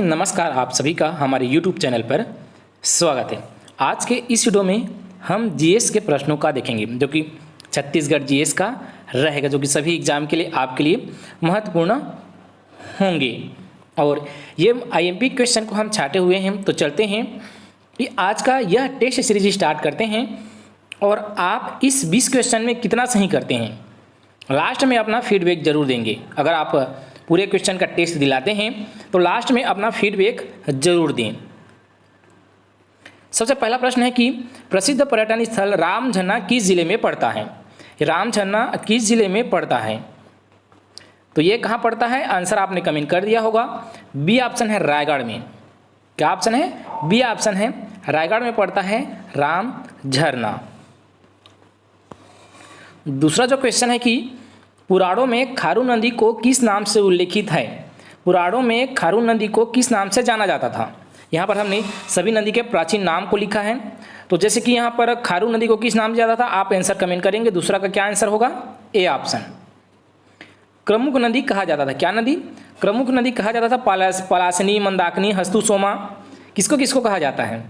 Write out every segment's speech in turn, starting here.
नमस्कार, आप सभी का हमारे YouTube चैनल पर स्वागत है। आज के इस वीडियो में हम जीएस के प्रश्नों का देखेंगे जो कि छत्तीसगढ़ जीएस का रहेगा, जो कि सभी एग्जाम के लिए आपके लिए महत्वपूर्ण होंगे। और ये आईएमपी क्वेश्चन को हम छाटे हुए हैं, तो चलते हैं कि आज का यह टेस्ट सीरीज स्टार्ट करते हैं। और आप इस 20 क्वेश्चन में कितना सही करते हैं, लास्ट में अपना फीडबैक जरूर देंगे। अगर आप पूरे क्वेश्चन का टेस्ट दिलाते हैं तो लास्ट में अपना फीडबैक जरूर दें। सबसे पहला प्रश्न है कि प्रसिद्ध पर्यटन स्थल रामझन्ना किस जिले में पड़ता है। रामझन्ना किस जिले में पड़ता है, तो ये कहाँ पड़ता है, आंसर आपने कमेंट कर दिया होगा। बी ऑप्शन है रायगढ़ में। क्या ऑप्शन है, बी ऑप्शन है रायगढ़ में पड़ता है रामझरना। दूसरा जो क्वेश्चन है कि पुराणों में खारू नदी को किस नाम से उल्लेखित है। पुराणों में खारू नदी को किस नाम से जाना जाता था। यहाँ पर हमने सभी नदी के प्राचीन नाम को लिखा है, तो जैसे कि यहाँ पर खारू नदी को किस नाम से जाता था, आप आंसर कमेंट करेंगे। दूसरा का क्या आंसर होगा, ए ऑप्शन। क्रमुक नदी कहा जाता था, क्या नदी, क्रमुक नदी कहा जाता था पलासनी, मंदाकिनी, हस्तुसोमा, किसको किसको कहा जाता है।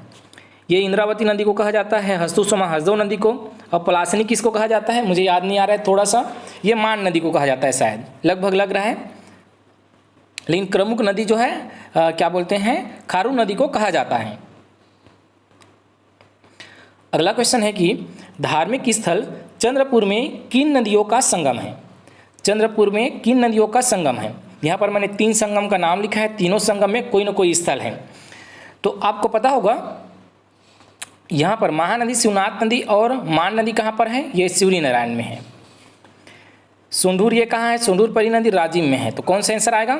ये इंद्रावती नदी को कहा जाता है, हस्तुसोमा हसदेव नदी को, और पलासनी किसको कहा जाता है, मुझे याद नहीं आ रहा है थोड़ा सा, ये मान नदी को कहा जाता है, शायद लगभग लग रहा है। लेकिन क्रमुक नदी जो है क्या बोलते हैं, खारू नदी को कहा जाता है। अगला क्वेश्चन है कि धार्मिक स्थल चंद्रपुर में किन नदियों का संगम है। चंद्रपुर में किन नदियों का संगम है। यहाँ पर मैंने 3 संगम का नाम लिखा है, तीनों संगम में कोई ना कोई स्थल है। तो आपको पता होगा यहाँ पर महानदी, शिवनाथ नदी और मान नदी कहाँ पर है, ये शिवरी नारायण में है। सोंढूर ये कहाँ है, सोंढूर परी नदी राजिम में है। तो कौन सा आंसर आएगा,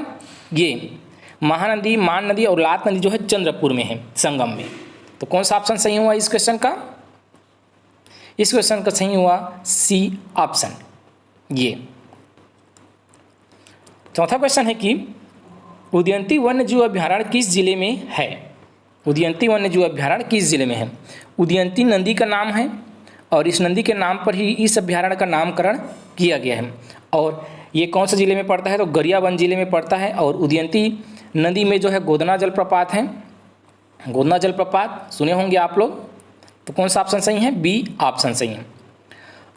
ये महानदी, मान नदी और लात नदी जो है चंद्रपुर में है, संगम में। तो कौन सा ऑप्शन सही हुआ इस क्वेश्चन का, इस क्वेश्चन का सही हुआ सी ऑप्शन, ये। चौथा क्वेश्चन है कि उदयंती वन्यजीव अभ्यारण्य किस जिले में है। उदयंती वन्यजीव अभ्यारण्य किस जिले में है। उदयंती नदी का नाम है और इस नदी के नाम पर ही इस अभ्यारण्य का नामकरण किया गया है। और ये कौन से जिले में पड़ता है, तो गरियाबंद जिले में पड़ता है। और उदयंती नदी में जो है गोदना जलप्रपात है, गोदना जलप्रपात सुने होंगे आप लोग। तो कौन सा ऑप्शन सही है, बी ऑप्शन सही है।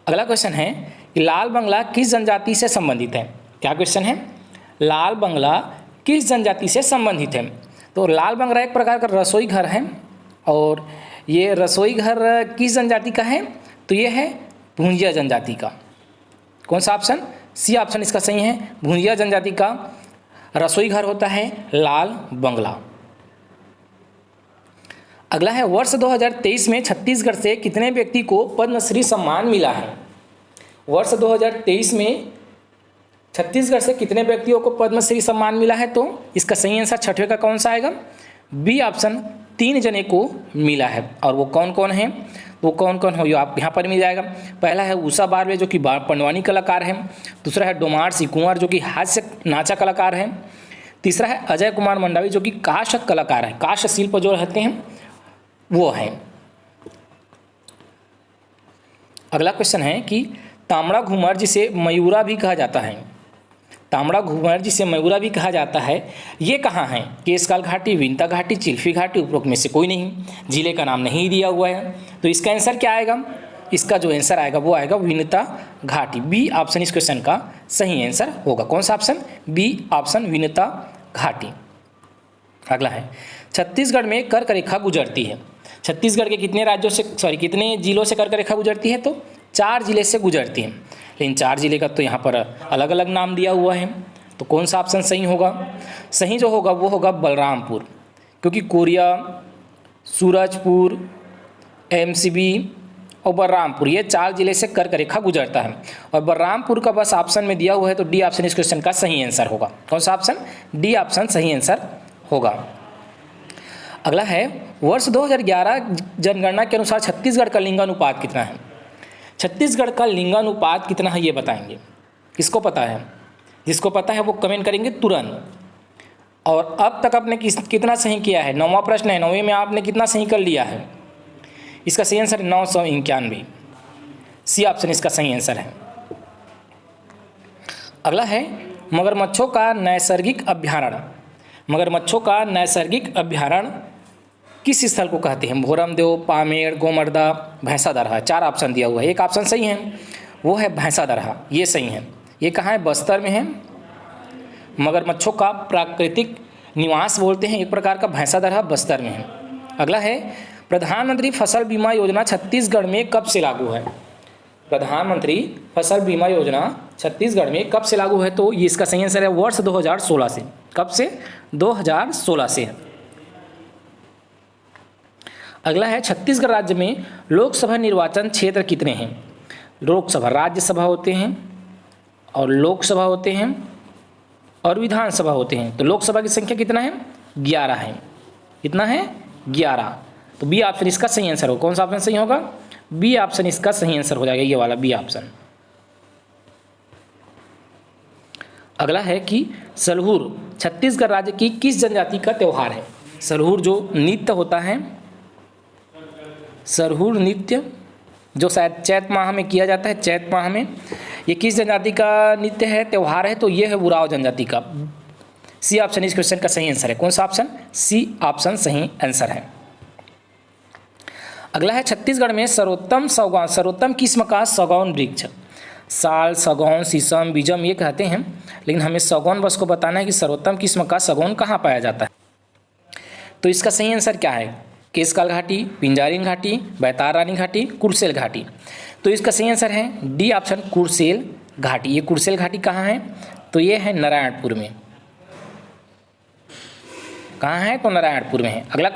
अगला क्वेश्चन है कि लाल बंगला किस जनजाति से संबंधित है। क्या क्वेश्चन है, लाल बंगला किस जनजाति से संबंधित है। तो लाल बंगला एक प्रकार का रसोई घर है, और ये रसोई घर किस जनजाति का है, तो ये है भूंजिया जनजाति का। कौन सा ऑप्शन, सी ऑप्शन इसका सही है। भूंजिया जनजाति का रसोई घर होता है लाल बंगला। अगला है वर्ष 2023 में छत्तीसगढ़ से कितने व्यक्ति को पद्मश्री सम्मान मिला है। वर्ष 2023 में छत्तीसगढ़ से कितने व्यक्तियों को पद्मश्री सम्मान मिला है, तो इसका सही आंसर छठवें का कौन सा आएगा, बी ऑप्शन, 3 जने को मिला है। और वो कौन कौन है, वो कौन कौन हो, आप यहाँ पर मिल जाएगा। पहला है उषा बारवे जो कि पंडवानी कलाकार है। दूसरा है डोमार सिंह कुंवर जो कि हास्य नाचा कलाकार है। तीसरा है अजय कुमार मंडावी जो कि काष्ठ कलाकार है, काष्ठ शिल्प जो रहते हैं वो है। अगला क्वेश्चन है कि तांबड़ा घूमर जिसे मयूरा भी कहा जाता है, तांबड़ा घूमर जिसे मयूरा भी कहा जाता है, ये कहाँ है। केशकाल घाटी, विंता घाटी, चिल्फी घाटी, उपरोक्त में से कोई नहीं, जिले का नाम नहीं दिया हुआ है। तो इसका आंसर क्या आएगा, इसका जो आंसर आएगा वो आएगा विंता घाटी। बी ऑप्शन इस क्वेश्चन का सही आंसर होगा। कौन सा ऑप्शन, बी ऑप्शन, विंता घाटी। अगला है छत्तीसगढ़ में कर्क रेखा गुजरती है। छत्तीसगढ़ के कितने राज्यों से कितने जिलों से कर्क रेखा गुजरती है, तो 4 जिले से गुजरती है। लेकिन 4 जिले का तो यहाँ पर अलग अलग नाम दिया हुआ है। तो कौन सा ऑप्शन सही होगा, सही जो होगा वो होगा बलरामपुर, क्योंकि कोरिया, सूरजपुर, एमसीबी और बलरामपुर ये 4 जिले से कर्क रेखा गुजरता है। और बलरामपुर का बस ऑप्शन में दिया हुआ है, तो डी ऑप्शन इस क्वेश्चन का सही आंसर होगा। कौन सा ऑप्शन, डी ऑप्शन सही आंसर होगा। अगला है वर्ष 2011 जनगणना के अनुसार छत्तीसगढ़ का लिंगानुपात कितना है। छत्तीसगढ़ का लिंगानुपात कितना है ये बताएंगे। किसको पता है, जिसको पता है वो कमेंट करेंगे तुरंत। और अब तक आपने कितना सही किया है, 9वां प्रश्न है, 9वें में आपने कितना सही कर लिया है। इसका सही आंसर 991, सी ऑप्शन इसका सही आंसर है। अगला है मगरमच्छों का नैसर्गिक अभ्यारण्य मगरमच्छों का नैसर्गिक अभ्यारण्य किस स्थल को कहते हैं? भोरमदेव, पामेड़, गोमर्दा, भैंसा दरहा। 4 ऑप्शन दिया हुआ है, एक ऑप्शन सही है, वो है भैंसा दरहा, ये सही है। ये कहाँ है? बस्तर में है। मगरमच्छों का प्राकृतिक निवास बोलते हैं एक प्रकार का, भैंसा दरहा बस्तर में है। अगला है प्रधानमंत्री फसल बीमा योजना छत्तीसगढ़ में कब से लागू है? प्रधानमंत्री फसल बीमा योजना छत्तीसगढ़ में कब से लागू है? तो ये इसका सही आंसर है वर्ष 2016 से। कब से? 2016 से। अगला है छत्तीसगढ़ राज्य में लोकसभा निर्वाचन क्षेत्र कितने हैं? लोकसभा, राज्यसभा होते हैं और लोकसभा होते हैं और विधानसभा होते हैं। तो लोकसभा की संख्या कितना है? 11 है। कितना है? 11। तो बी ऑप्शन इसका सही आंसर होगा। कौन सा ऑप्शन सही होगा? बी ऑप्शन इसका सही आंसर हो जाएगा, ये वाला बी ऑप्शन। अगला है कि सलहूर छत्तीसगढ़ राज्य की किस जनजाति का त्यौहार है? सलहूर जो नृत्य होता है, सरहुल नृत्य जो शायद चैत माह में किया जाता है, चैत माह में, ये किस जनजाति का नृत्य है, त्यौहार है? तो ये है उरांव जनजाति का। सी ऑप्शन इस क्वेश्चन का सही आंसर है। कौन सा ऑप्शन? सी ऑप्शन सही आंसर है। अगला है छत्तीसगढ़ में सर्वोत्तम सागौन, सर्वोत्तम किस्म का सागौन वृक्ष, साल, सागौन, शीशम, बीजम ये कहते हैं, लेकिन हमें सागौन बस को बताना है कि सर्वोत्तम किस्म का सागौन कहाँ पाया जाता है। तो इसका सही आंसर क्या है? केशकाल घाटी, पिंजारिन घाटी, बैतारानी घाटी, कुर्सेल घाटी। तो इसका सही आंसर है डी ऑप्शन, कुर्सेल घाटी। ये कुर्सेल घाटी कहाँ है? तो ये है नारायणपुर में। कहाँ है? तो नारायणपुर में है। अगला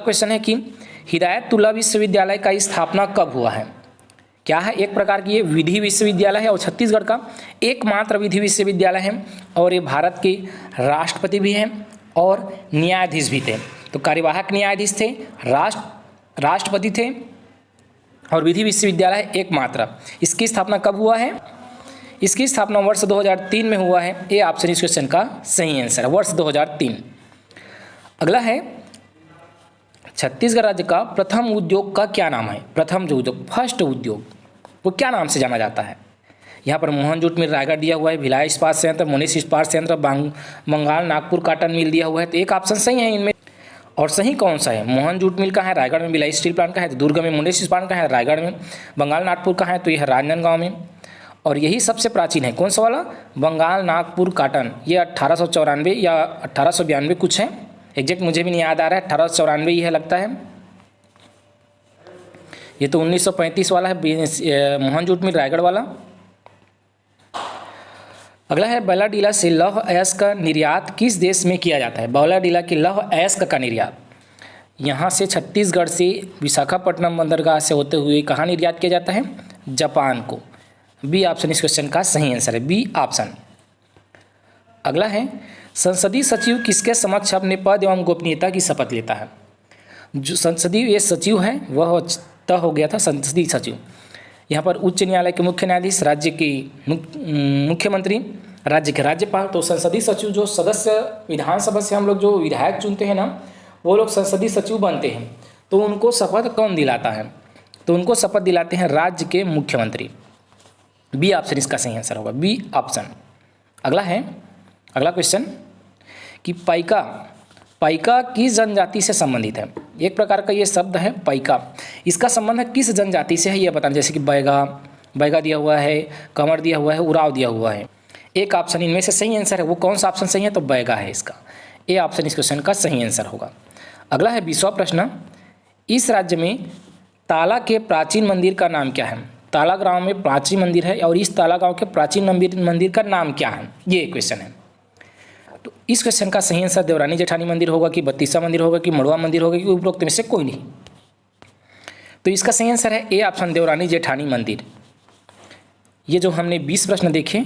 क्वेश्चन है कि हिदायतुल्लाह विश्वविद्यालय का स्थापना कब हुआ है? क्या है? एक प्रकार की ये विधि विश्वविद्यालय है और छत्तीसगढ़ का एकमात्र विधि विश्वविद्यालय है, और ये भारत के राष्ट्रपति भी हैं और न्यायाधीश भी थे। तो कार्यवाहक न्यायाधीश थे, राष्ट्रपति थे और विधि विश्वविद्यालय एकमात्र। इसकी स्थापना कब हुआ है? इसकी स्थापना वर्ष 2003 में हुआ है। ये ऑप्शन इस क्वेश्चन का सही आंसर है, वर्ष 2003। अगला है छत्तीसगढ़ राज्य का प्रथम उद्योग का क्या नाम है? प्रथम जो उद्योग, फर्स्ट उद्योग, वो क्या नाम से जाना जाता है? यहाँ पर मोहन जूट मिल रायगढ़ दिया हुआ है, भिलाई इस्पात संयंत्र, मोनिश इस्पात संयंत्र, बंगाल नागपुर कॉटन मिल दिया हुआ है। तो एक ऑप्शन सही है इनमें, और सही कौन सा है? मोहन जूट मिल का है रायगढ़ में, भिलाई स्टील प्लांट का है तो दुर्ग में, मोनिश इस्पात का है रायगढ़ में, बंगाल नागपुर का है तो यह राजनांदगांव में, और यही सबसे प्राचीन है। कौन सा वाला? बंगाल नागपुर कॉटन। ये 1894 या 1892 कुछ है, एग्जैक्ट मुझे भी नहीं याद आ रहा है, 1894 ही है लगता है। ये तो 1935 वाला है मोहन जूट मिल रायगढ़ वाला। अगला है बैलाडीला से लौह अयस्क का निर्यात किस देश में किया जाता है? बैलाडीला के लौह अयस्क का निर्यात यहाँ से छत्तीसगढ़ से विशाखापट्टनम बंदरगाह से होते हुए कहाँ निर्यात किया जाता है? जापान को। बी ऑप्शन इस क्वेश्चन का सही आंसर है, बी ऑप्शन। अगला है संसदीय सचिव किसके समक्ष अपने पद एवं गोपनीयता की शपथ लेता है? जो संसदीय ये सचिव है वह तय हो गया था, संसदीय सचिव। यहाँ पर उच्च न्यायालय के मुख्य न्यायाधीश, राज्य के मुख्यमंत्री, राज्य के राज्यपाल। तो संसदीय सचिव जो सदस्य, विधानसभा से हम लोग जो विधायक चुनते हैं ना, वो लोग संसदीय सचिव बनते हैं। तो उनको शपथ कौन दिलाता है? तो उनको शपथ दिलाते हैं राज्य के मुख्यमंत्री। बी ऑप्शन इसका सही आंसर होगा, बी ऑप्शन। अगला क्वेश्चन कि पाइका किस जनजाति से संबंधित है? एक प्रकार का ये शब्द है पाइका, इसका संबंध किस जनजाति से है ये बताना। जैसे कि बैगा दिया हुआ है, कंवर दिया हुआ है, उराव दिया हुआ है। एक ऑप्शन इनमें से सही आंसर है, वो कौन सा ऑप्शन सही है? तो बैगा है इसका। ए ऑप्शन इस क्वेश्चन का सही आंसर होगा। अगला है 20वां प्रश्न, इस राज्य में ताला के प्राचीन मंदिर का नाम क्या है? ताला गांव में प्राचीन मंदिर है और इस ताला गांव के प्राचीन मंदिर का नाम क्या है? ये क्वेश्चन है। तो इस क्वेश्चन का सही आंसर देवरानी जेठानी मंदिर होगा कि बत्तीसा मंदिर होगा कि मड़वा मंदिर होगा कि उपरोक्त में से कोई नहीं। तो इसका सही आंसर है ए ऑप्शन, देवरानी जेठानी मंदिर। ये जो हमने 20 प्रश्न देखे,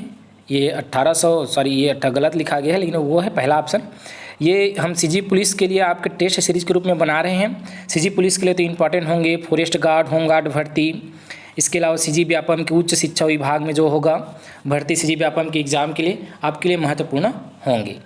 ये 1800 गलत लिखा गया है, लेकिन वो है पहला ऑप्शन। ये हम सीजी पुलिस के लिए आपके टेस्ट सीरीज के रूप में बना रहे हैं। सीजी पुलिस के लिए तो इंपॉर्टेंट होंगे फॉरेस्ट गार्ड, होमगार्ड भर्ती, इसके अलावा सीजी व्यापम के उच्च शिक्षा विभाग में जो होगा भर्ती, सीजी व्यापम के एग्ज़ाम के लिए आपके लिए महत्वपूर्ण होंगे।